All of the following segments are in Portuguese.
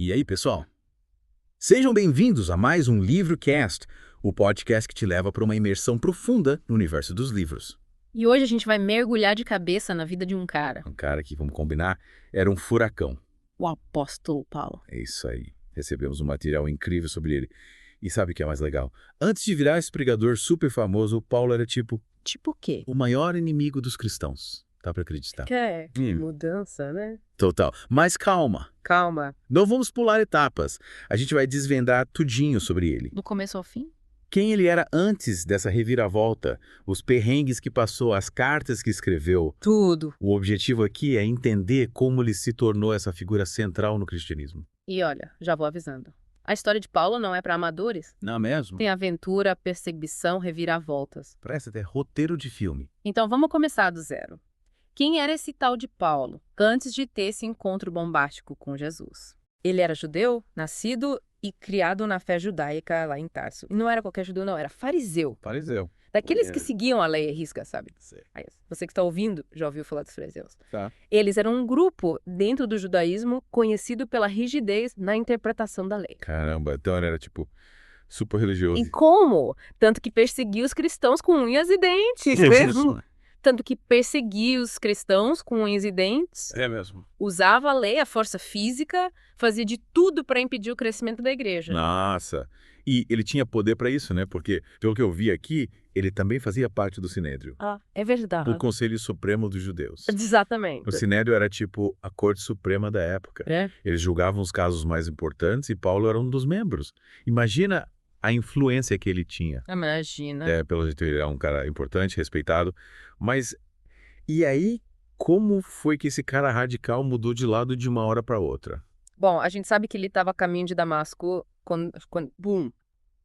E aí, pessoal? Sejam bem-vindos a mais um LivroCast, o podcast que te leva para uma imersão profunda no universo dos livros. E hoje a gente vai mergulhar de cabeça na vida de um cara. Um cara que, vamos combinar, era um furacão. O apóstolo Paulo. É isso aí. Recebemos um material incrível sobre ele. E sabe o que é mais legal? Antes de virar esse pregador super famoso, o Paulo era tipo Tipo o quê? o maior inimigo dos cristãos. Dá pra acreditar. Que mudança, né? Total. Mas calma. Calma. Não vamos pular etapas. A gente vai desvendar tudinho sobre ele. Do começo ao fim? Quem ele era antes dessa reviravolta, os perrengues que passou, as cartas que escreveu. Tudo. O objetivo aqui é entender como ele se tornou essa figura central no cristianismo. E olha, já vou avisando. A história de Paulo não é para amadores. Não é mesmo? Tem aventura, perseguição, reviravoltas. Parece até roteiro de filme. Então vamos começar do zero. Quem era esse tal de Paulo, antes de ter esse encontro bombástico com Jesus? Ele era judeu, nascido e criado na fé judaica lá em Tarso. E não era qualquer judeu, não, era fariseu. Fariseu. Daqueles que seguiam a lei à risca, sabe? Sei. Aí, você que está ouvindo já ouviu falar dos fariseus. Tá. Eles eram um grupo dentro do judaísmo conhecido pela rigidez na interpretação da lei. Caramba, então ele era tipo super religioso. E como? Tanto que perseguia os cristãos com unhas e dentes. mesmo? Tanto que perseguia os cristãos com unhas e dentes, É mesmo. usava a lei, a força física, fazia de tudo para impedir o crescimento da igreja. Nossa. E ele tinha poder para isso, né? Porque, pelo que eu vi aqui, ele também fazia parte do Sinédrio. Ah, é verdade. O Conselho Supremo dos Judeus. Exatamente. O Sinédrio era tipo a Corte Suprema da época. É? Eles julgavam os casos mais importantes e Paulo era um dos membros. Imagina a influência que ele tinha. Imagina. Pelo jeito ele era um cara importante, respeitado. Mas, e aí, como foi que esse cara radical mudou de lado de uma hora para outra? Bom, a gente sabe que ele estava a caminho de Damasco quando, bum,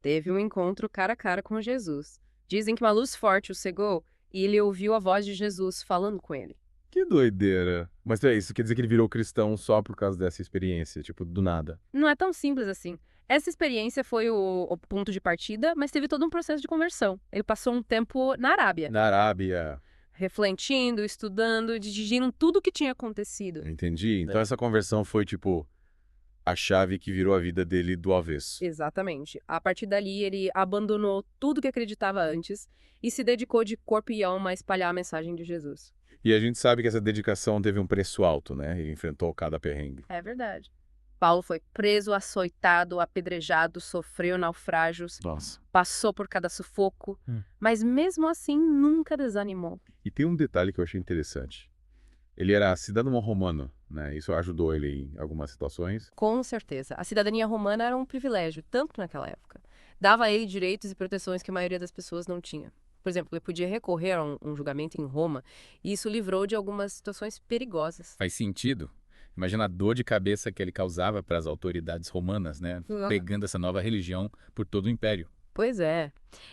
teve um encontro cara a cara com Jesus. Dizem que uma luz forte o cegou e ele ouviu a voz de Jesus falando com ele. Que doideira. Mas isso quer dizer que ele virou cristão só por causa dessa experiência, tipo, do nada. Não é tão simples assim. Essa experiência foi o ponto de partida, mas teve todo um processo de conversão. Ele passou um tempo na Arábia, Na Arábia. refletindo, estudando, digerindo tudo o que tinha acontecido. Entendi. Então essa conversão foi, tipo, a chave que virou a vida dele do avesso. Exatamente. A partir dali, ele abandonou tudo que acreditava antes e se dedicou de corpo e alma a espalhar a mensagem de Jesus. E a gente sabe que essa dedicação teve um preço alto, né? Ele enfrentou cada perrengue. É verdade. Paulo foi preso, açoitado, apedrejado, sofreu naufrágios, Nossa. passou por cada sufoco, mas mesmo assim nunca desanimou. E tem um detalhe que eu achei interessante. Ele era cidadão romano, né? Isso ajudou ele em algumas situações. Com certeza. A cidadania romana era um privilégio, tanto naquela época. Dava a ele direitos e proteções que a maioria das pessoas não tinha. Por exemplo, ele podia recorrer a um julgamento em Roma, e isso livrou de algumas situações perigosas. Faz sentido. Imagina a dor de cabeça que ele causava para as autoridades romanas, né? Pegando essa nova religião por todo o império. Pois é.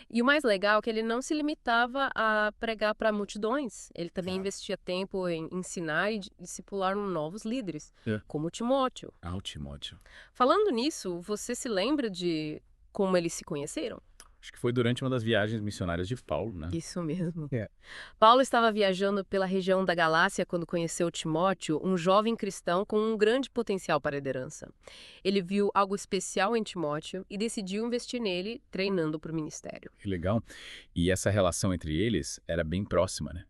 E o mais legal é que ele não se limitava a pregar para multidões. Ele também investia tempo em ensinar e discipular novos líderes, como Timóteo. Ah, Timóteo. Falando nisso, você se lembra de como eles se conheceram? Acho que foi durante uma das viagens missionárias de Paulo, né? Isso mesmo. É. Paulo estava viajando pela região da Galácia quando conheceu Timóteo, um jovem cristão com um grande potencial para a liderança. Ele viu algo especial em Timóteo e decidiu investir nele, treinando para o ministério. Que legal. E essa relação entre eles era bem próxima, né?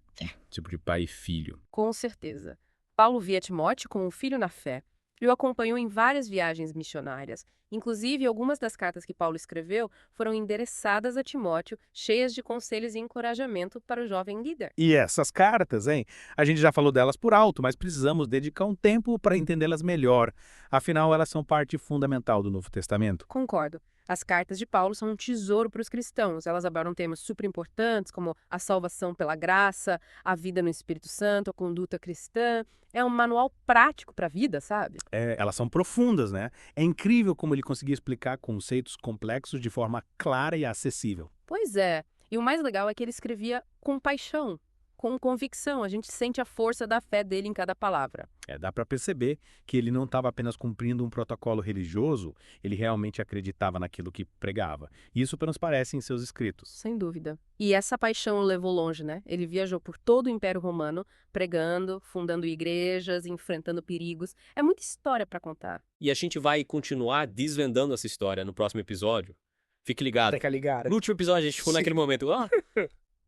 Tipo de pai e filho. Com certeza. Paulo via Timóteo como um filho na fé e o acompanhou em várias viagens missionárias. Inclusive, algumas das cartas que Paulo escreveu foram endereçadas a Timóteo, cheias de conselhos e encorajamento para o jovem líder. E essas cartas, hein? A gente já falou delas por alto, mas precisamos dedicar um tempo para entendê-las melhor. Afinal, elas são parte fundamental do Novo Testamento. Concordo. As cartas de Paulo são um tesouro para os cristãos. Elas abordam temas super importantes, como a salvação pela graça, a vida no Espírito Santo, a conduta cristã. É um manual prático para a vida, sabe? Elas são profundas, né? É incrível como ele conseguia explicar conceitos complexos de forma clara e acessível. Pois é. E o mais legal é que ele escrevia com paixão. com convicção, a gente sente a força da fé dele em cada palavra. Dá para perceber que ele não estava apenas cumprindo um protocolo religioso, ele realmente acreditava naquilo que pregava. Isso transparece em seus escritos. Sem dúvida. E essa paixão o levou longe, né? Ele viajou por todo o Império Romano, pregando, fundando igrejas, enfrentando perigos. É muita história para contar. E a gente vai continuar desvendando essa história no próximo episódio. Fique ligado. Fica ligado. No último episódio a gente ficou naquele momento,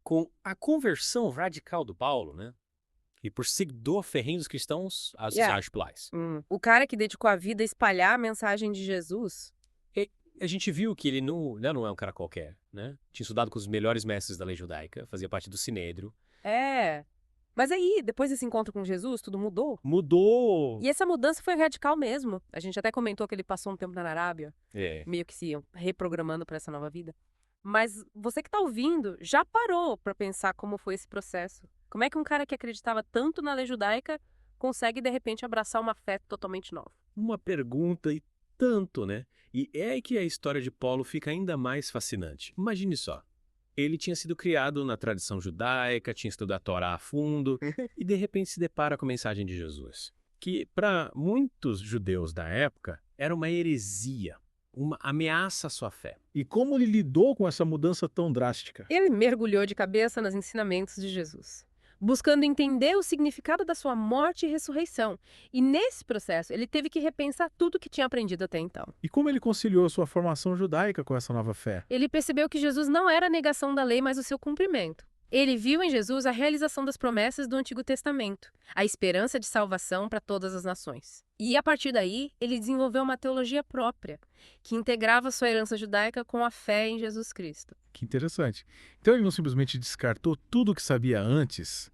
com a conversão radical do Paulo, né? E por seguidor ferrenho dos cristãos, as artiplais. O cara que dedicou a vida a espalhar a mensagem de Jesus. A gente viu que ele não é um cara qualquer, né? Tinha estudado com os melhores mestres da lei judaica, fazia parte do Sinédrio. Mas aí, depois desse encontro com Jesus, tudo mudou. Mudou! E essa mudança foi radical mesmo. A gente até comentou que ele passou um tempo na Arábia, meio que se reprogramando para essa nova vida. Mas você que tá ouvindo, já parou para pensar como foi esse processo? Como é que um cara que acreditava tanto na lei judaica consegue, de repente, abraçar uma fé totalmente nova? Uma pergunta e tanto, né? E é aí que a história de Paulo fica ainda mais fascinante. Imagine só. Ele tinha sido criado na tradição judaica, tinha estudado a Torá a fundo, e de repente se depara com a mensagem de Jesus, que para muitos judeus da época era uma heresia, uma ameaça à sua fé. E como ele lidou com essa mudança tão drástica? Ele mergulhou de cabeça nos ensinamentos de Jesus, buscando entender o significado da sua morte e ressurreição. E nesse processo, ele teve que repensar tudo que tinha aprendido até então. E como ele conciliou sua formação judaica com essa nova fé? Ele percebeu que Jesus não era a negação da lei, mas o seu cumprimento. Ele viu em Jesus a realização das promessas do Antigo Testamento, a esperança de salvação para todas as nações. E a partir daí, ele desenvolveu uma teologia própria, que integrava sua herança judaica com a fé em Jesus Cristo. Que interessante. Então ele não simplesmente descartou tudo o que sabia antes,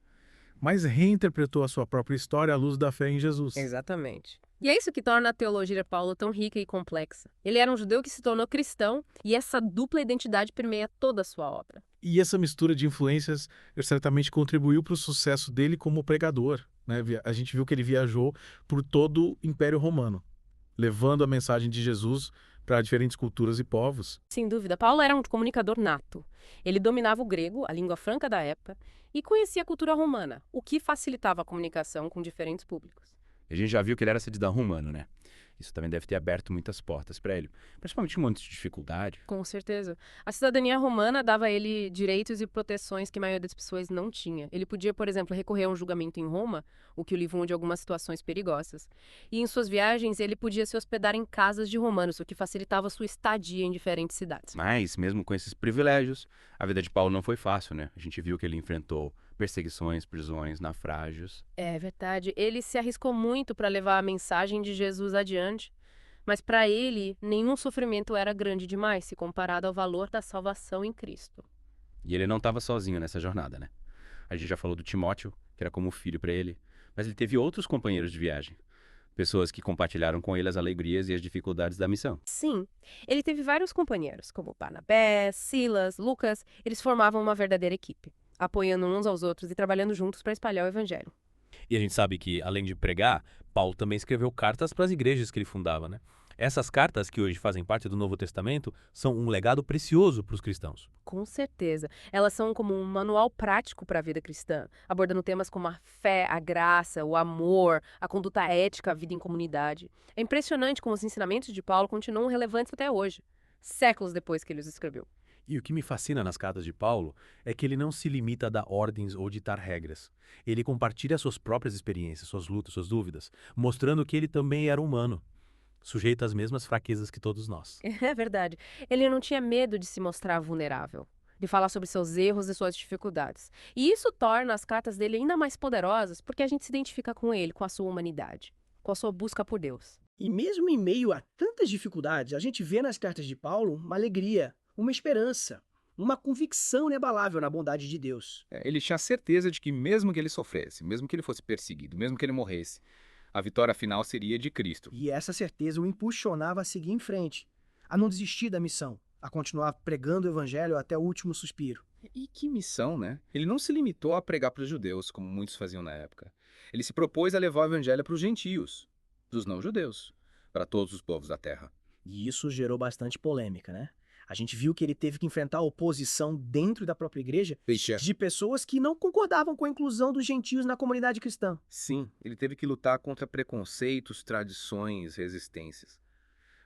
mas reinterpretou a sua própria história à luz da fé em Jesus. Exatamente. E é isso que torna a teologia de Paulo tão rica e complexa. Ele era um judeu que se tornou cristão, e essa dupla identidade permeia toda a sua obra. E essa mistura de influências certamente contribuiu para o sucesso dele como pregador, né? A gente viu que ele viajou por todo o Império Romano, levando a mensagem de Jesus para diferentes culturas e povos. Sem dúvida, Paulo era um comunicador nato. Ele dominava o grego, a língua franca da época, e conhecia a cultura romana, o que facilitava a comunicação com diferentes públicos. A gente já viu que ele era cidadão romano, né? Isso também deve ter aberto muitas portas para ele, principalmente em momentos de dificuldade. Com certeza. A cidadania romana dava a ele direitos e proteções que a maioria das pessoas não tinha. Ele podia, por exemplo, recorrer a um julgamento em Roma, o que o livrou de algumas situações perigosas. E em suas viagens, ele podia se hospedar em casas de romanos, o que facilitava sua estadia em diferentes cidades. Mas, mesmo com esses privilégios, a vida de Paulo não foi fácil, né? A gente viu que ele enfrentou perseguições, prisões, naufrágios. É verdade. Ele se arriscou muito para levar a mensagem de Jesus adiante, mas para ele, nenhum sofrimento era grande demais se comparado ao valor da salvação em Cristo. E ele não estava sozinho nessa jornada, né? A gente já falou do Timóteo, que era como um filho para ele, mas ele teve outros companheiros de viagem. Pessoas que compartilharam com ele as alegrias e as dificuldades da missão. Sim, ele teve vários companheiros, como Barnabé, Silas, Lucas. Eles formavam uma verdadeira equipe, apoiando uns aos outros e trabalhando juntos para espalhar o evangelho. E a gente sabe que, além de pregar, Paulo também escreveu cartas para as igrejas que ele fundava, né? Essas cartas, que hoje fazem parte do Novo Testamento, são um legado precioso para os cristãos. Com certeza. Elas são como um manual prático para a vida cristã, abordando temas como a fé, a graça, o amor, a conduta ética, a vida em comunidade. É impressionante como os ensinamentos de Paulo continuam relevantes até hoje, séculos depois que ele os escreveu. E o que me fascina nas cartas de Paulo é que ele não se limita a dar ordens ou ditar regras. Ele compartilha suas próprias experiências, suas lutas, suas dúvidas, mostrando que ele também era humano, sujeito às mesmas fraquezas que todos nós. É verdade. Ele não tinha medo de se mostrar vulnerável, de falar sobre seus erros e suas dificuldades. E isso torna as cartas dele ainda mais poderosas, porque a gente se identifica com ele, com a sua humanidade, com a sua busca por Deus. E mesmo em meio a tantas dificuldades, a gente vê nas cartas de Paulo uma alegria, uma esperança, uma convicção inabalável na bondade de Deus. Ele tinha certeza de que mesmo que ele sofresse, mesmo que ele fosse perseguido, mesmo que ele morresse, a vitória final seria de Cristo. E essa certeza o impulsionava a seguir em frente, a não desistir da missão, a continuar pregando o evangelho até o último suspiro. E que missão, né? Ele não se limitou a pregar para os judeus, como muitos faziam na época. Ele se propôs a levar o evangelho para os gentios, dos não-judeus, para todos os povos da terra. E isso gerou bastante polêmica, né? A gente viu que ele teve que enfrentar a oposição dentro da própria igreja Vixe. de pessoas que não concordavam com a inclusão dos gentios na comunidade cristã. Sim, ele teve que lutar contra preconceitos, tradições, resistências.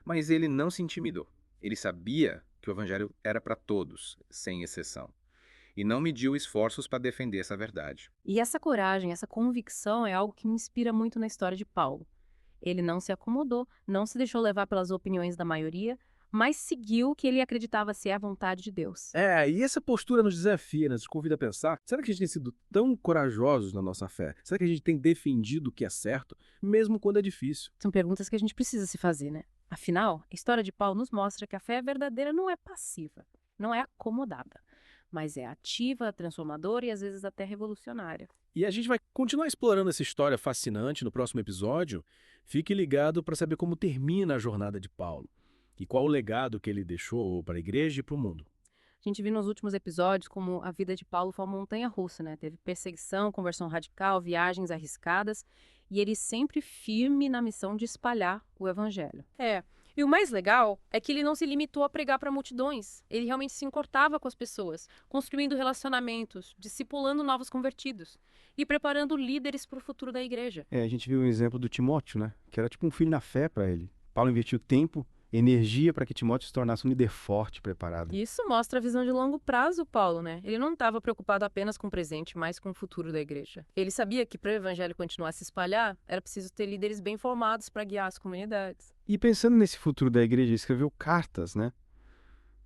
Mas ele não se intimidou. Ele sabia que o evangelho era para todos, sem exceção. E não mediu esforços para defender essa verdade. E essa coragem, essa convicção é algo que me inspira muito na história de Paulo. Ele não se acomodou, não se deixou levar pelas opiniões da maioria, mas seguiu o que ele acreditava ser a vontade de Deus. E essa postura nos desafia, nos convida a pensar, será que a gente tem sido tão corajosos na nossa fé? Será que a gente tem defendido o que é certo, mesmo quando é difícil? São perguntas que a gente precisa se fazer, né? Afinal, a história de Paulo nos mostra que a fé verdadeira não é passiva, não é acomodada, mas é ativa, transformadora e às vezes até revolucionária. E a gente vai continuar explorando essa história fascinante no próximo episódio. Fique ligado para saber como termina a jornada de Paulo e qual o legado que ele deixou para a igreja e para o mundo. A gente viu nos últimos episódios como a vida de Paulo foi uma montanha-russa, né? Teve perseguição, conversão radical, viagens arriscadas, e ele sempre firme na missão de espalhar o evangelho. E o mais legal é que ele não se limitou a pregar para multidões. Ele realmente se importava com as pessoas, construindo relacionamentos, discipulando novos convertidos e preparando líderes para o futuro da igreja. A gente viu um exemplo do Timóteo, né? Que era tipo um filho na fé para ele. Paulo investiu tempo, energia para que Timóteo se tornasse um líder forte, preparado. Isso mostra a visão de longo prazo, Paulo, né? Ele não estava preocupado apenas com o presente, mas com o futuro da igreja. Ele sabia que para o evangelho continuar a se espalhar, era preciso ter líderes bem formados para guiar as comunidades. E pensando nesse futuro da igreja, ele escreveu cartas, né?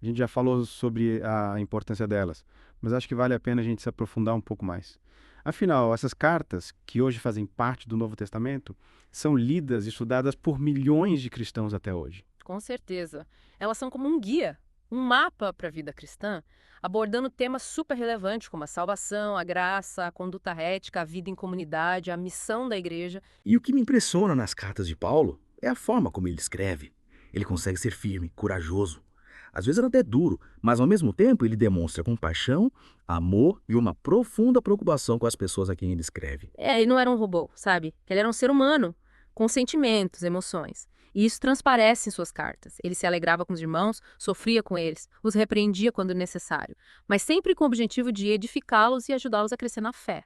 A gente já falou sobre a importância delas, mas acho que vale a pena a gente se aprofundar um pouco mais. Afinal, essas cartas, que hoje fazem parte do Novo Testamento, são lidas e estudadas por milhões de cristãos até hoje. Com certeza. Elas são como um guia, um mapa para a vida cristã, abordando temas super relevantes como a salvação, a graça, a conduta ética, a vida em comunidade, a missão da igreja. E o que me impressiona nas cartas de Paulo é a forma como ele escreve. Ele consegue ser firme, corajoso. Às vezes até duro, mas ao mesmo tempo ele demonstra compaixão, amor e uma profunda preocupação com as pessoas a quem ele escreve. Ele não era um robô, sabe? Ele era um ser humano, com sentimentos, emoções. E isso transparece em suas cartas. Ele se alegrava com os irmãos, sofria com eles, os repreendia quando necessário, mas sempre com o objetivo de edificá-los e ajudá-los a crescer na fé.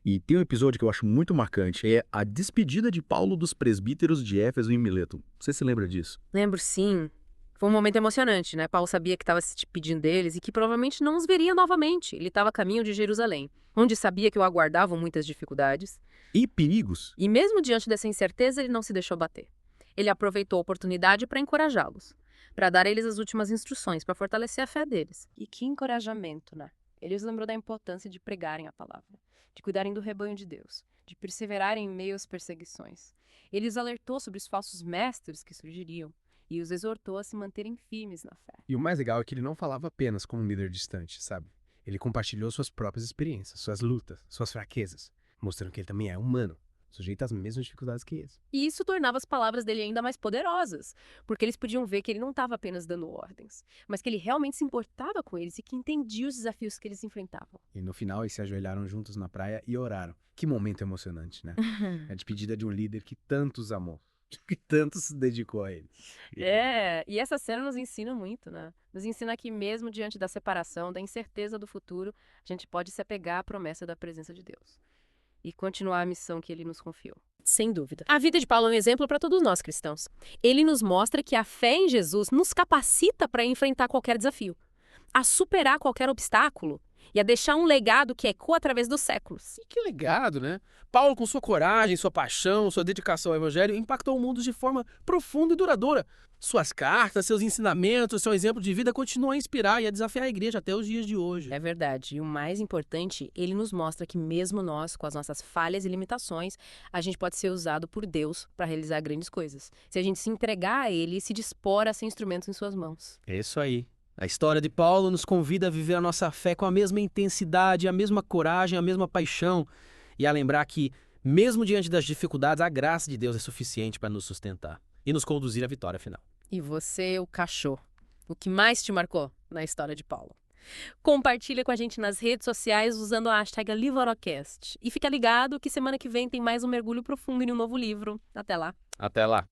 E tem um episódio que eu acho muito marcante, é a despedida de Paulo dos presbíteros de Éfeso e Mileto. Você se lembra disso? Lembro, sim. Foi um momento emocionante, né? Paulo sabia que estava se despedindo deles e que provavelmente não os veria novamente. Ele estava a caminho de Jerusalém, onde sabia que o aguardavam muitas dificuldades. E perigos. E mesmo diante dessa incerteza, ele não se deixou bater. Ele aproveitou a oportunidade para encorajá-los, para dar a eles as últimas instruções, para fortalecer a fé deles. E que encorajamento, né? Ele os lembrou da importância de pregarem a palavra, de cuidarem do rebanho de Deus, de perseverarem em meio às perseguições. Ele os alertou sobre os falsos mestres que surgiriam e os exortou a se manterem firmes na fé. E o mais legal é que ele não falava apenas como um líder distante, sabe? Ele compartilhou suas próprias experiências, suas lutas, suas fraquezas, mostrando que ele também é humano, sujeito às mesmas dificuldades que eles. E isso tornava as palavras dele ainda mais poderosas, porque eles podiam ver que ele não estava apenas dando ordens, mas que ele realmente se importava com eles e que entendia os desafios que eles enfrentavam. E no final eles se ajoelharam juntos na praia e oraram. Que momento emocionante, né? É a despedida de um líder que tantos amou, que tanto se dedicou a ele. E essa cena nos ensina muito, né? Nos ensina que mesmo diante da separação, da incerteza do futuro, a gente pode se apegar à promessa da presença de Deus e continuar a missão que ele nos confiou. Sem dúvida. A vida de Paulo é um exemplo para todos nós cristãos. Ele nos mostra que a fé em Jesus nos capacita para enfrentar qualquer desafio, a superar qualquer obstáculo e a deixar um legado que ecoa através dos séculos. E que legado, né? Paulo, com sua coragem, sua paixão, sua dedicação ao evangelho, impactou o mundo de forma profunda e duradoura. Suas cartas, seus ensinamentos, seu exemplo de vida continuam a inspirar e a desafiar a igreja até os dias de hoje. É verdade. E o mais importante, ele nos mostra que mesmo nós, com as nossas falhas e limitações, a gente pode ser usado por Deus para realizar grandes coisas. Se a gente se entregar a ele e se dispor a ser instrumentos em suas mãos. É isso aí. A história de Paulo nos convida a viver a nossa fé com a mesma intensidade, a mesma coragem, a mesma paixão e a lembrar que, mesmo diante das dificuldades, a graça de Deus é suficiente para nos sustentar e nos conduzir à vitória final. E você, o cachorro, o que mais te marcou na história de Paulo? Compartilha com a gente nas redes sociais usando a hashtag Livorocast. E fica ligado que semana que vem tem mais um mergulho profundo em um novo livro. Até lá! Até lá!